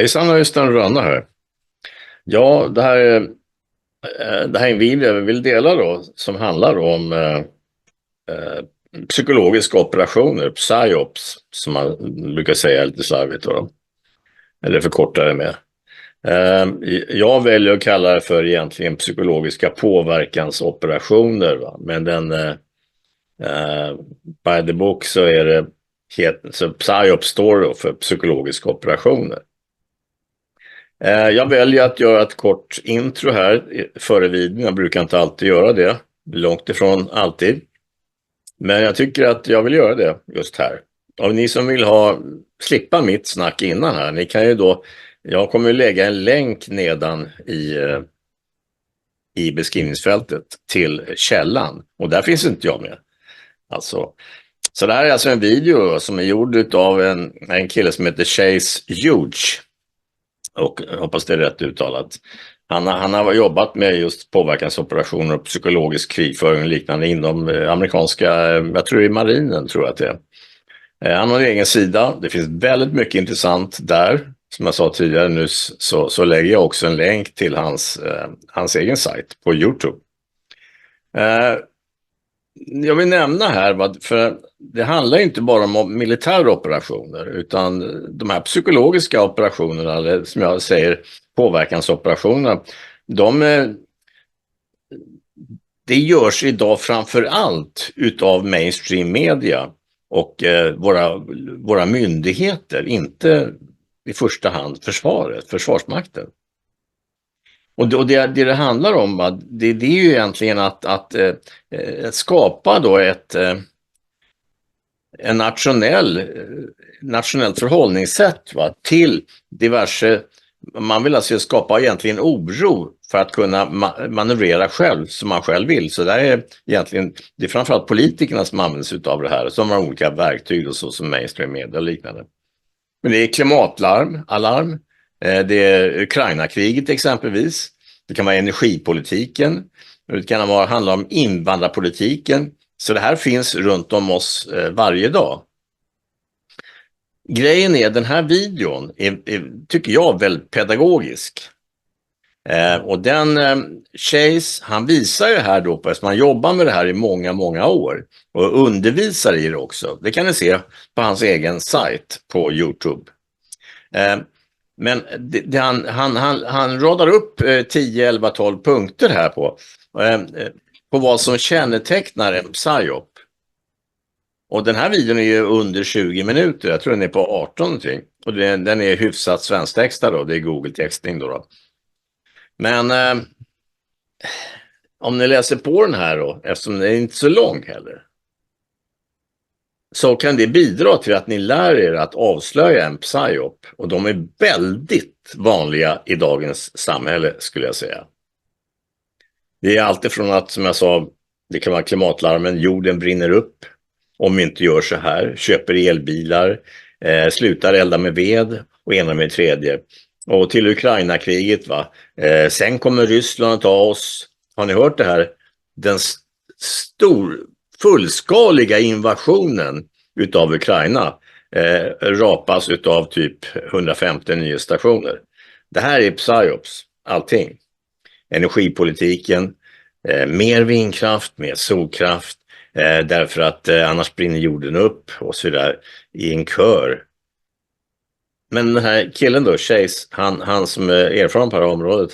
Hejsan, Östen Rönna här. Ja, det här är en video jag vill dela då, som handlar om psykologiska operationer, PSYOPs, som man brukar säga lite slarvigt då, eller förkortar det med. Jag väljer att kalla det för egentligen psykologiska påverkansoperationer, va? Men by the book så är det så PSYOP står då för psykologiska operationer. Jag väljer att göra ett kort intro här före videon. Jag brukar inte alltid göra det. Långt ifrån alltid. Men jag tycker att jag vill göra det just här. Och ni som vill slippa mitt snack innan här. Ni kan ju då. Jag kommer att lägga en länk nedan i beskrivningsfältet till källan. Och där finns inte jag med. Alltså. Så det här är alltså en video som är gjord av en kille som heter PSYOP. Och jag hoppas det är rätt uttalat. Han har jobbat med just påverkansoperationer och psykologisk krigföring och liknande inom amerikanska, jag tror i marinen tror jag att det är. Han har en egen sida, det finns väldigt mycket intressant där. Som jag sa tidigare nu så lägger jag också en länk till hans egen sajt på YouTube. Jag vill nämna här, för det handlar inte bara om militära operationer utan de här psykologiska operationerna, eller som jag säger påverkansoperationerna, det görs idag framför allt utav mainstream media och våra myndigheter, inte i första hand försvarsmakten. Och det handlar om, det är ju egentligen att skapa då en nationellt förhållningssätt, va, till diverse. Man vill alltså skapa egentligen oro för att kunna manövrera själv som man själv vill. Så det är framförallt politikerna som använder sig av det här, som har olika verktyg och så, som mainstream media och liknande. Men det är klimatlarm. Det är Ukraina-kriget exempelvis. Det kan vara energipolitiken. Det kan handla om invandrarpolitiken. Så det här finns runt om oss varje dag. Grejen är, den här videon tycker jag, väldigt pedagogisk. Och Chase, han visar ju här då på att man jobbar med det här i många, många år. Och undervisar i det också. Det kan ni se på hans egen sajt på YouTube. Men han radar upp 10, 11, 12 punkter här på vad som kännetecknar en PSYOP. Och den här videon är ju under 20 minuter, jag tror den är på 18 någonting. Och den är hyfsat svensktextad då, det är Google-textning då. Men om ni läser på den här då, eftersom den är inte så lång heller, så kan det bidra till att ni lär er att avslöja en PSYOP. Och de är väldigt vanliga i dagens samhälle, skulle jag säga. Det är alltid från att, som jag sa, det kan vara klimatlarmen, jorden brinner upp om vi inte gör så här, köper elbilar, slutar elda med ved och ena med tredje. Och till Ukraina-kriget, va. Sen kommer Ryssland att ta oss. Har ni hört det här? Den fullskaliga invasionen utav Ukraina rapas utav typ 150 nyhetsstationer. Det här är PSYOPs, allting. Energipolitiken, mer vindkraft, mer solkraft, därför att annars brinner jorden upp och så där i en kör. Men den här killen då, Chase, han som är erfaren på det här området,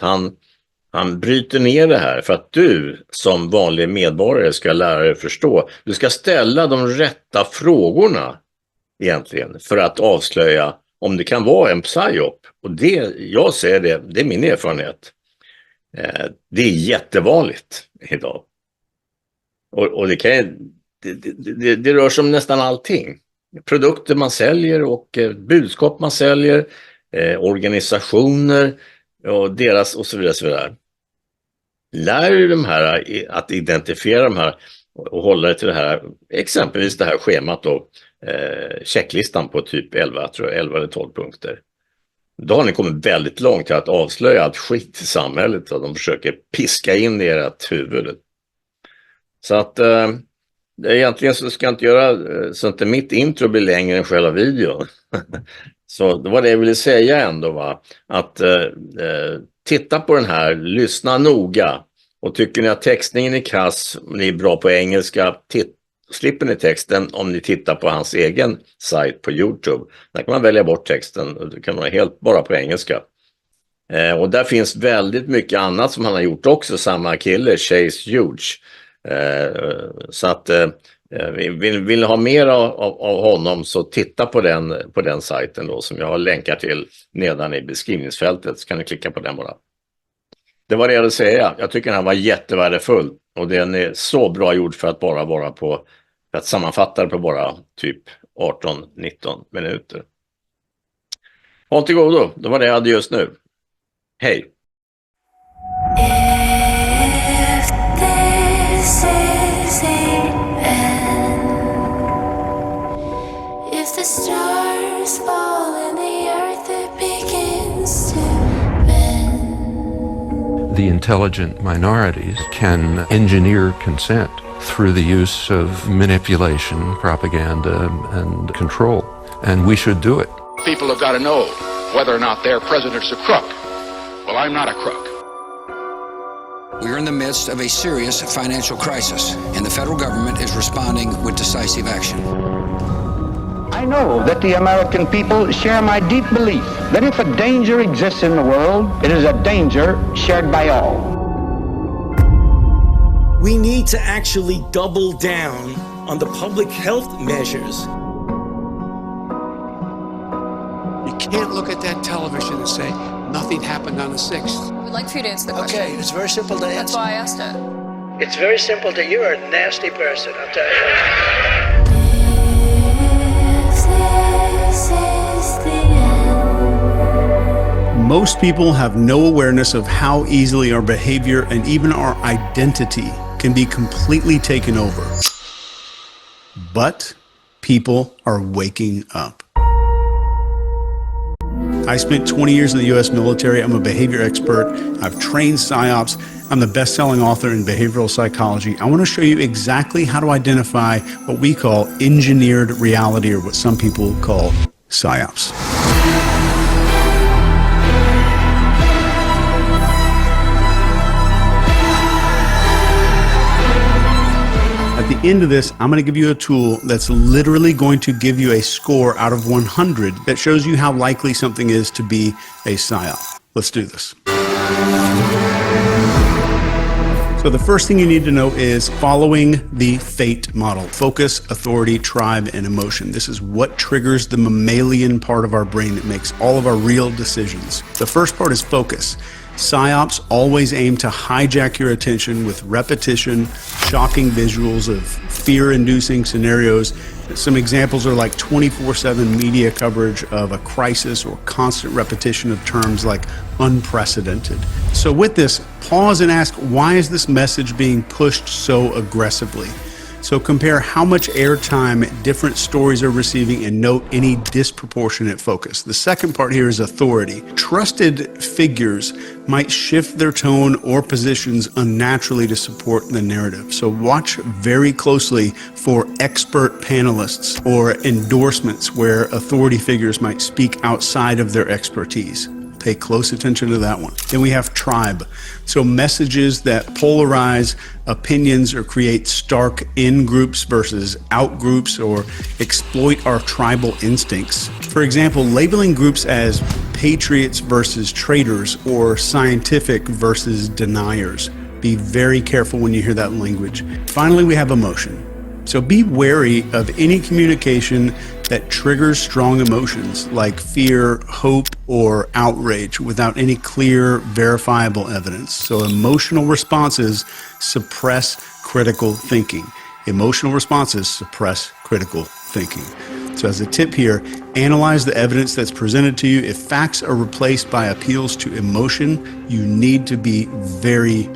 han bryter ner det här för att du som vanlig medborgare ska lära dig förstå. Du ska ställa de rätta frågorna egentligen för att avslöja om det kan vara en PSYOP. Och jag säger det är min erfarenhet. Det är jättevanligt idag. Och det rör sig om nästan allting. Produkter man säljer och budskap man säljer, organisationer och deras och så vidare. Så vidare. Lär du de här att identifiera de här och hålla dig till det här, exempelvis det här schemat då, checklistan på typ 11 eller 12 punkter. Då har ni kommit väldigt långt till att avslöja allt skit i samhället och de försöker piska in i ert huvud. Så att Egentligen så ska jag inte göra så att mitt intro blir längre än själva videon. Så det var det jag ville säga ändå, va? Att titta på den här, lyssna noga. Och tycker ni att textningen är kass, ni är bra på engelska, slipper ni texten om ni tittar på hans egen sajt på YouTube. Där kan man välja bort texten, det kan vara helt bara på engelska. Och där finns väldigt mycket annat som han har gjort också, samma kille, Chase Huge. Så att vill ni ha mer av honom, så titta på den sajten då, som jag har länkar till nedan i beskrivningsfältet, så kan ni klicka på den bara. Det var det jag ville säga. Jag tycker den här var jättevärdefull, och den är så bra gjord för att bara vara på, för att sammanfatta det på bara typ 18-19 minuter. Håll till godo, det var det jag hade just nu. Hej! If the stars fall and the earth it begins to bend. The intelligent minorities can engineer consent through the use of manipulation, propaganda, and control. And we should do it. People have got to know whether or not their president's a crook. Well, I'm not a crook. We're in the midst of a serious financial crisis, and the federal government is responding with decisive action. I know that the American people share my deep belief that if a danger exists in the world, it is a danger shared by all. We need to actually double down on the public health measures. You can't look at that television and say, nothing happened on the 6th. We'd like for you to answer the question. Okay, it's very simple to answer. That's why I asked it. It's very simple to, you're a nasty person, I'll tell you. Most people have no awareness of how easily our behavior and even our identity can be completely taken over. But people are waking up. I spent 20 years in the U.S. military. I'm a behavior expert. I've trained PSYOPs. I'm the best-selling author in behavioral psychology. I want to show you exactly how to identify what we call engineered reality, or what some people call PSYOPs. At the end of this, I'm going to give you a tool that's literally going to give you a score out of 100 that shows you how likely something is to be a PSYOP. Let's do this. So the first thing you need to know is following the FATE model: focus, authority, tribe, and emotion. This is what triggers the mammalian part of our brain that makes all of our real decisions. The first part is focus. PSYOPs always aim to hijack your attention with repetition, shocking visuals of fear-inducing scenarios. Some examples are like 24/7 media coverage of a crisis, or constant repetition of terms like unprecedented. So with this, pause and ask, why is this message being pushed so aggressively? So compare how much airtime different stories are receiving and note any disproportionate focus. The second part here is authority. Trusted figures might shift their tone or positions unnaturally to support the narrative. So watch very closely for expert panelists or endorsements where authority figures might speak outside of their expertise. Pay close attention to that one. Then we have tribe. So messages that polarize opinions or create stark in-groups versus out-groups, or exploit our tribal instincts. For example, labeling groups as patriots versus traitors, or scientific versus deniers. Be very careful when you hear that language. Finally, we have emotion. So be wary of any communication that triggers strong emotions like fear, hope, or outrage without any clear, verifiable evidence. So emotional responses suppress critical thinking. Emotional responses suppress critical thinking. So as a tip here, analyze the evidence that's presented to you. If facts are replaced by appeals to emotion, you need to be very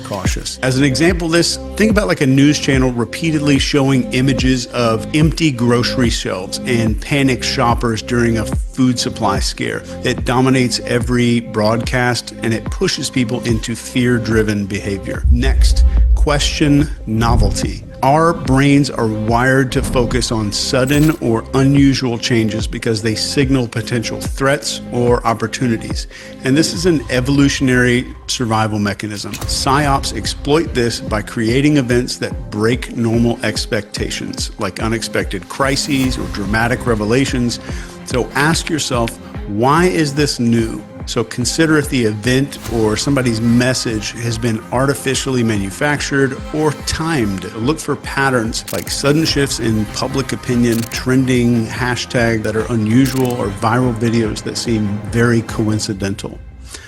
cautious. As an example of this, think about like a news channel repeatedly showing images of empty grocery shelves and panicked shoppers during a food supply scare. It dominates every broadcast and it pushes people into fear-driven behavior. Next, question novelty. Our brains are wired to focus on sudden or unusual changes because they signal potential threats or opportunities. And this is an evolutionary survival mechanism. PSYOPs exploit this by creating events that break normal expectations, like unexpected crises or dramatic revelations. So ask yourself, why is this new? So consider if the event or somebody's message has been artificially manufactured or timed. Look for patterns like sudden shifts in public opinion, trending hashtags that are unusual, or viral videos that seem very coincidental.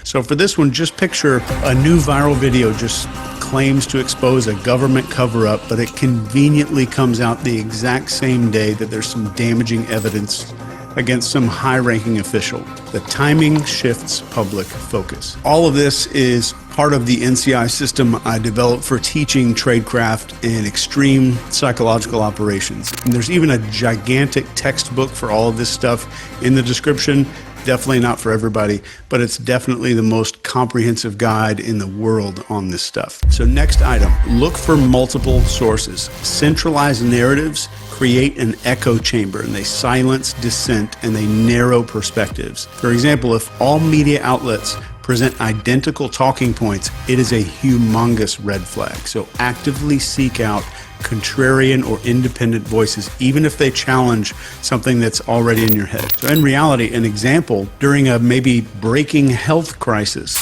So for this one, just picture a new viral video just claims to expose a government cover-up, but it conveniently comes out the exact same day that there's some damaging evidence against some high-ranking official. The timing shifts public focus. All of this is part of the NCI system I developed for teaching tradecraft and extreme psychological operations. And there's even a gigantic textbook for all of this stuff in the description. Definitely not for everybody, but it's definitely the most comprehensive guide in the world on this stuff. So next item, look for multiple sources. Centralized narratives create an echo chamber, and they silence dissent and they narrow perspectives. For example, if all media outlets present identical talking points, it is a humongous red flag. So actively seek out contrarian or independent voices, even if they challenge something that's already in your head. So in reality, an example, during a maybe breaking health crisis,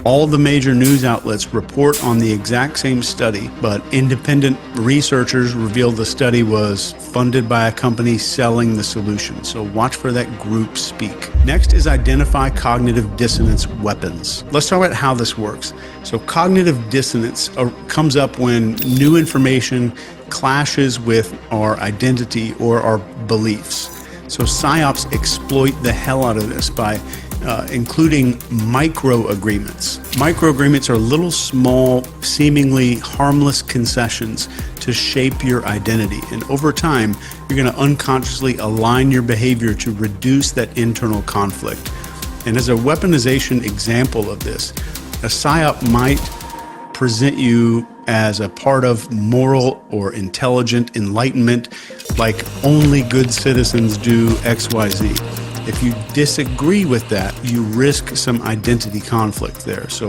all the major news outlets report on the exact same study, but independent researchers revealed the study was funded by a company selling the solution. So watch for that group speak. Next is identify cognitive dissonance weapons. Let's talk about how this works. So cognitive dissonance comes up when new information clashes with our identity or our beliefs. So PSYOPs exploit the hell out of this by including micro-agreements. Micro-agreements are little small, seemingly harmless concessions to shape your identity. And over time, you're going to unconsciously align your behavior to reduce that internal conflict. And as a weaponization example of this, a PSYOP might present you as a part of moral or intelligent enlightenment, like only good citizens do XYZ. If you disagree with that, you risk some identity conflict there. So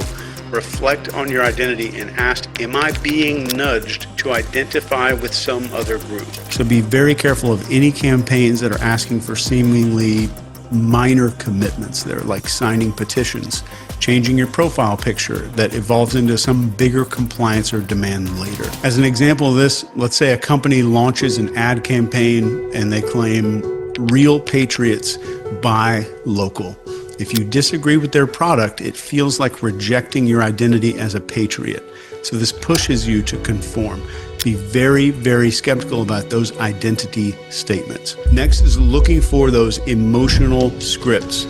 reflect on your identity and ask, am I being nudged to identify with some other group? So be very careful of any campaigns that are asking for seemingly minor commitments there, like signing petitions, changing your profile picture that evolves into some bigger compliance or demand later. As an example of this, let's say a company launches an ad campaign and they claim real patriots buy local. If you disagree with their product, it feels like rejecting your identity as a patriot. So this pushes you to conform. Be very, very skeptical about those identity statements. Next is looking for those emotional scripts.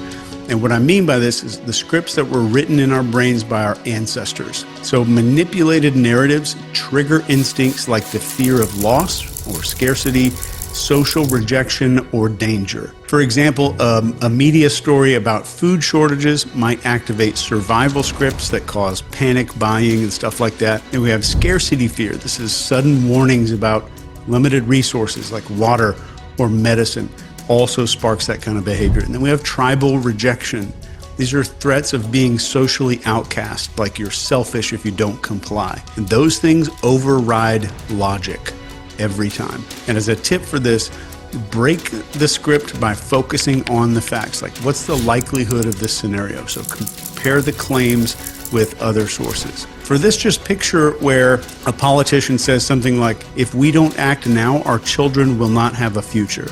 And what I mean by this is the scripts that were written in our brains by our ancestors. So manipulated narratives trigger instincts like the fear of loss or scarcity, social rejection, or danger. For example, a media story about food shortages might activate survival scripts that cause panic buying and stuff like that. And we have scarcity fear. This is sudden warnings about limited resources like water or medicine. Also sparks that kind of behavior. And then we have tribal rejection. These are threats of being socially outcast, like you're selfish if you don't comply. And those things override logic every time. And as a tip for this, break the script by focusing on the facts. Like, what's the likelihood of this scenario? So compare the claims with other sources. For this, just picture where a politician says something like, if we don't act now, our children will not have a future.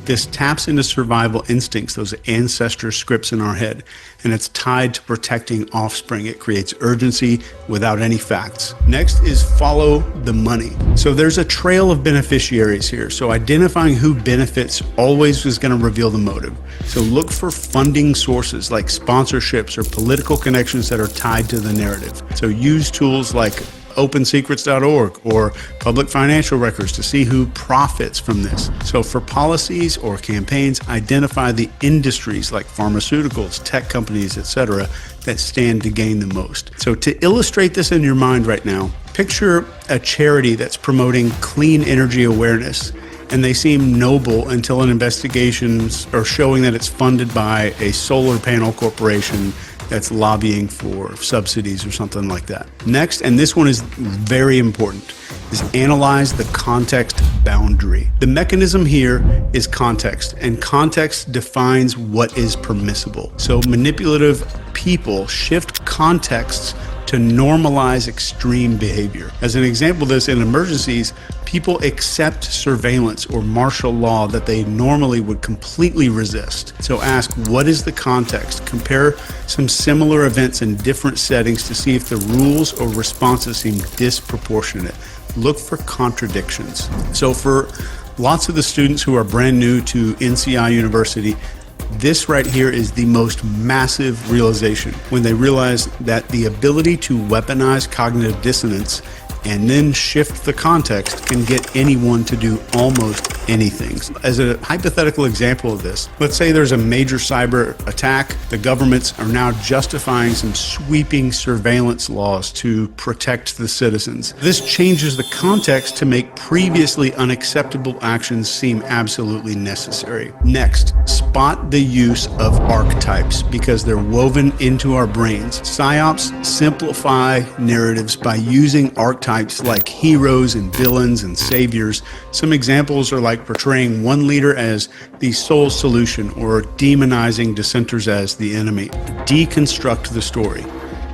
This taps into survival instincts, those ancestor scripts in our head, and it's tied to protecting offspring. It creates urgency without any facts. Next is follow the money. So there's a trail of beneficiaries here. So identifying who benefits always is going to reveal the motive. So look for funding sources like sponsorships or political connections that are tied to the narrative. So use tools like opensecrets.org or public financial records to see who profits from this. So for policies or campaigns, identify the industries like pharmaceuticals, tech companies, etc., that stand to gain the most. So to illustrate this in your mind right now, picture a charity that's promoting clean energy awareness, and they seem noble until an investigations are showing that it's funded by a solar panel corporation that's lobbying for subsidies or something like that. Next, and this one is very important, is analyze the context boundary. The mechanism here is context, and context defines what is permissible. So manipulative people shift contexts to normalize extreme behavior. As an example of this, in emergencies, people accept surveillance or martial law that they normally would completely resist. So ask, what is the context? Compare some similar events in different settings to see if the rules or responses seem disproportionate. Look for contradictions. So for lots of the students who are brand new to NCI University, this right here is the most massive realization when they realize that the ability to weaponize cognitive dissonance and then shift the context can get anyone to do almost anything. As a hypothetical example of this, let's say there's a major cyber attack. The governments are now justifying some sweeping surveillance laws to protect the citizens. This changes the context to make previously unacceptable actions seem absolutely necessary. Next, spot the use of archetypes because they're woven into our brains. PSYOPs simplify narratives by using archetypes like heroes and villains and saviors. Some examples are like portraying one leader as the sole solution or demonizing dissenters as the enemy. Deconstruct the story.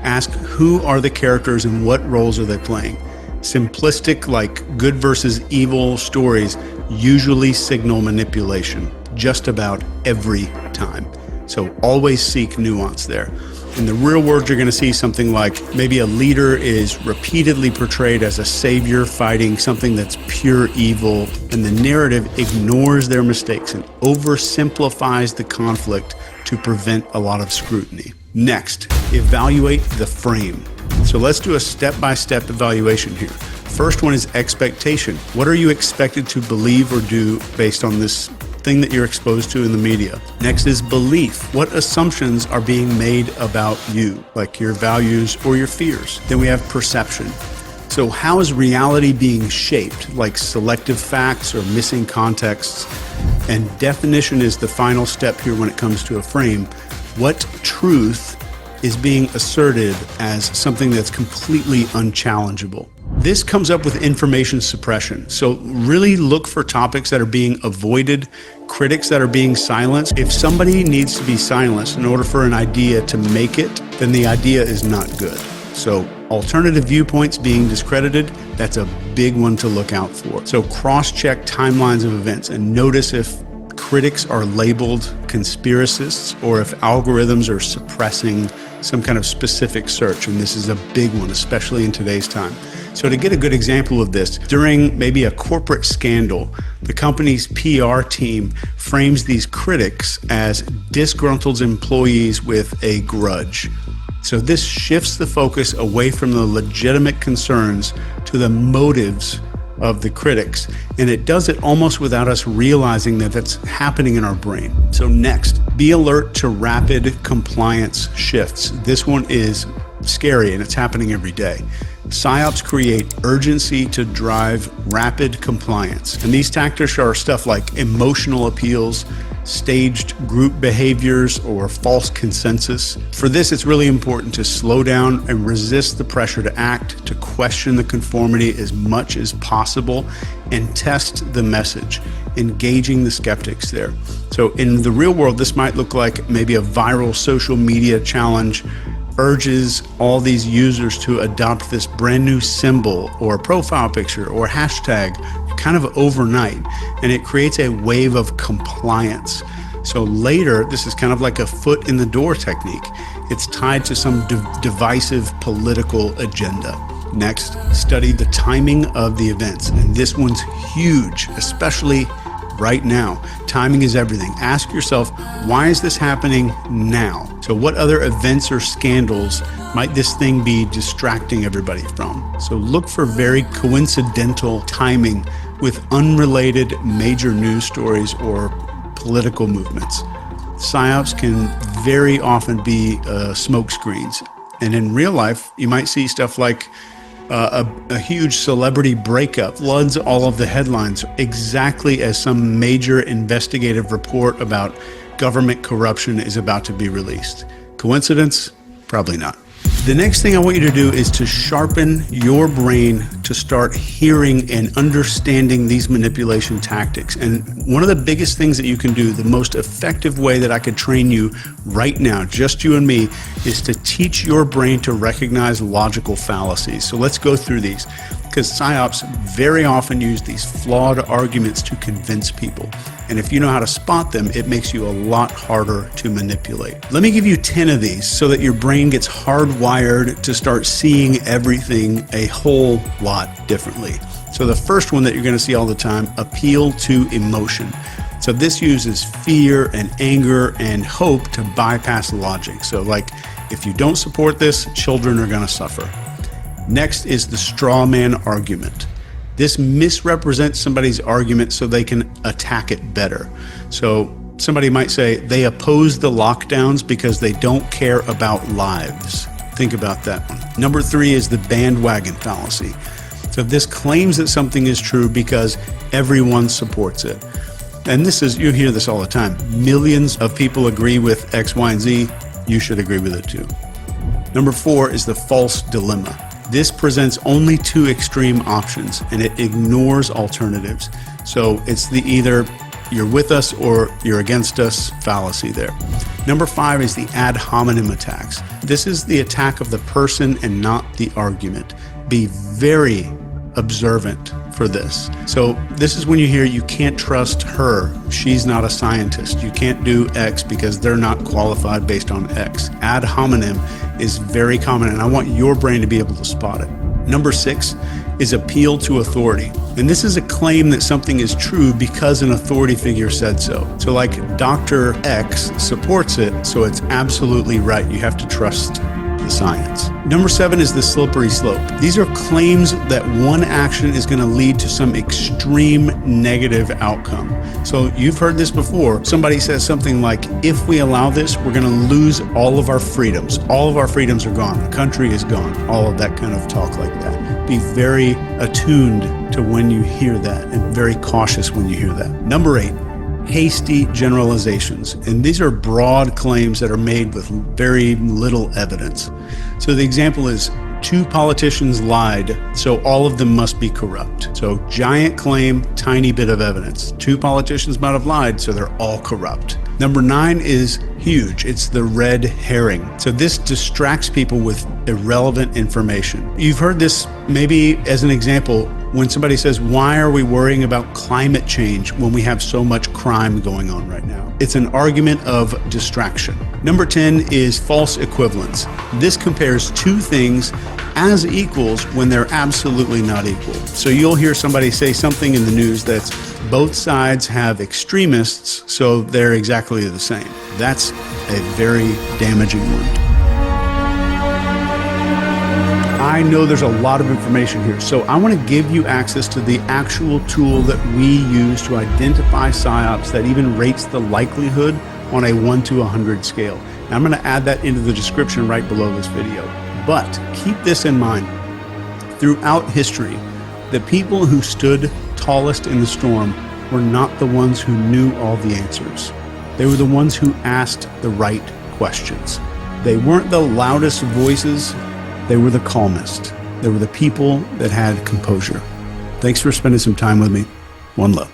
Ask, who are the characters and what roles are they playing? Simplistic, like good versus evil stories usually signal manipulation just about every time. So always seek nuance there. In the real world, you're going to see something like maybe a leader is repeatedly portrayed as a savior fighting something that's pure evil, and the narrative ignores their mistakes and oversimplifies the conflict to prevent a lot of scrutiny. Next, evaluate the frame. So let's do a step-by-step evaluation here. First one is expectation. What are you expected to believe or do based on this thing that you're exposed to in the media? Next is belief. What assumptions are being made about you, like your values or your fears? Then we have perception. So how is reality being shaped, like selective facts or missing contexts? And definition is the final step here when it comes to a frame. What truth is being asserted as something that's completely unchallengeable? This comes up with information suppression. So really look for topics that are being avoided, critics that are being silenced. If somebody needs to be silenced in order for an idea to make it, then the idea is not good. So alternative viewpoints being discredited, that's a big one to look out for. So cross-check timelines of events and notice if critics are labeled conspiracists or if algorithms are suppressing some kind of specific search. And this is a big one, especially in today's time. So to get a good example of this, during maybe a corporate scandal, the company's PR team frames these critics as disgruntled employees with a grudge. So this shifts the focus away from the legitimate concerns to the motives of the critics. And it does it almost without us realizing that that's happening in our brain. So next, be alert to rapid compliance shifts. This one is scary and it's happening every day. PSYOPs create urgency to drive rapid compliance. And these tactics are stuff like emotional appeals, staged group behaviors, or false consensus. For this, it's really important to slow down and resist the pressure to act, to question the conformity as much as possible, and test the message, engaging the skeptics there. So in the real world, this might look like maybe a viral social media challenge urges all these users to adopt this brand new symbol or profile picture or hashtag kind of overnight, and it creates a wave of compliance. So later, this is kind of like a foot in the door technique. It's tied to some divisive political agenda. Next, study the timing of the events, and this one's huge, especially right now. Timing is everything. Ask yourself, why is this happening now? So what other events or scandals might this thing be distracting everybody from? So look for very coincidental timing with unrelated major news stories or political movements. PSYOPs can very often be smoke screens. And in real life, you might see stuff like a huge celebrity breakup floods all of the headlines exactly as some major investigative report about government corruption is about to be released. Coincidence? Probably not. The next thing I want you to do is to sharpen your brain to start hearing and understanding these manipulation tactics. And one of the biggest things that you can do, the most effective way that I could train you right now, just you and me, is to teach your brain to recognize logical fallacies. So let's go through these, because PSYOPs very often use these flawed arguments to convince people. And if you know how to spot them, it makes you a lot harder to manipulate. Let me give you 10 of these so that your brain gets hardwired to start seeing everything a whole lot differently. So the first one that you're going to see all the time, appeal to emotion. So this uses fear and anger and hope to bypass logic. So like, if you don't support this, children are going to suffer. Next is the straw man argument. This misrepresents somebody's argument so they can attack it better. So somebody might say they oppose the lockdowns because they don't care about lives. Think about that one. Number 3 is the bandwagon fallacy. So this claims that something is true because everyone supports it. And this is, you hear this all the time. Millions of people agree with X, Y, and Z. You should agree with it too. Number 4 is the false dilemma. This presents only 2 extreme options and it ignores alternatives. So it's the either you're with us or you're against us fallacy there. Number 5 is the ad hominem attacks. This is the attack of the person and not the argument. Be very observant for this. So this is when you hear you can't trust her, she's not a scientist. You can't do X because they're not qualified based on X. Ad hominem is very common and I want your brain to be able to spot it. Number 6 is appeal to authority. And this is a claim that something is true because an authority figure said so. So like Dr. X supports it, so it's absolutely right. You have to trust the science. Number 7 is the slippery slope. These are claims that one action is going to lead to some extreme negative outcome. So you've heard this before. Somebody says something like, if we allow this, we're going to lose all of our freedoms. All of our freedoms are gone. The country is gone. All of that kind of talk like that. Be very attuned to when you hear that and very cautious when you hear that. Number 8. Hasty generalizations. And these are broad claims that are made with very little evidence. So the example is 2 politicians lied, so all of them must be corrupt. So giant claim, tiny bit of evidence. 2 politicians might have lied, so they're all corrupt. Number 9 is huge. It's the red herring. So this distracts people with irrelevant information. You've heard this maybe as an example when somebody says, why are we worrying about climate change when we have so much crime going on right now? It's an argument of distraction. Number 10 is false equivalence. This compares 2 things as equals when they're absolutely not equal. So you'll hear somebody say something in the news that's both sides have extremists, so they're exactly the same. That's a very damaging one. I know there's a lot of information here, so I want to give you access to the actual tool that we use to identify PSYOPs that even rates the likelihood on a 1 to 100 scale. Now, I'm going to add that into the description right below this video. But keep this in mind. Throughout history, the people who stood tallest in the storm were not the ones who knew all the answers. They were the ones who asked the right questions. They weren't the loudest voices. They were the calmest. They were the people that had composure. Thanks for spending some time with me. One love.